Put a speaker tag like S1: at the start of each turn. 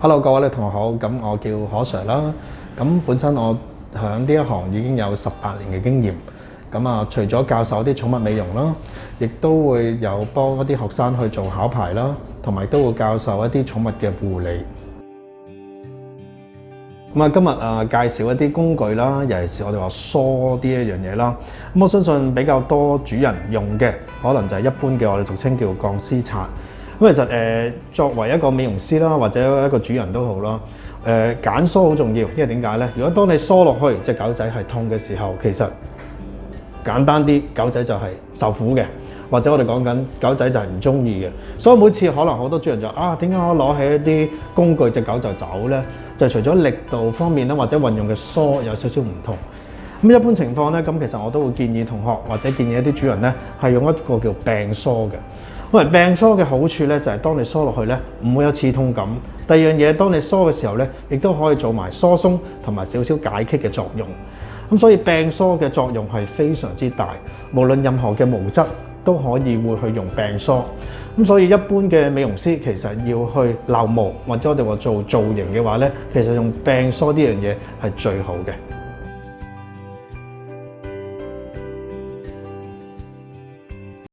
S1: Hello，各位同學好，咁我叫何 Sir 啦。咁本身我喺呢一行已經有18年嘅經驗。咁啊，除咗教授啲寵物美容啦，亦都會有幫一啲學生去做考牌啦，同埋都會教授一啲寵物嘅護理。咁啊，今日介紹一啲工具啦，尤其是我哋話梳呢一樣嘢啦。咁我相信比較多主人用嘅，可能就係一般嘅我哋俗稱叫鋼絲刷。咁其實作為一個美容師啦，或者一個主人都好啦，揀梳好重要，因為點解咧？如果當你梳落去隻狗仔係痛嘅時候，其實簡單啲，狗仔就係受苦嘅，或者我哋講緊狗仔就係唔中意嘅。所以每次可能好多主人就點解我攞起一啲工具隻狗就走咧？就除咗力度方面啦，或者運用嘅梳有少少唔同。咁一般情況咧，咁其實我都會建議同學或者建議一啲主人咧，係用一個叫柄梳嘅。因為柄梳嘅好處咧，就係當你梳落去咧，唔會有刺痛感。第二樣嘢，當你梳嘅時候咧，亦都可以做埋疏鬆同埋少少解棘嘅作用。咁所以柄梳嘅作用係非常之大，無論任何嘅毛質都可以會去用柄梳。咁所以一般嘅美容師其實要去留毛或者我哋話做造型嘅話咧，其實用柄梳呢樣嘢係最好嘅。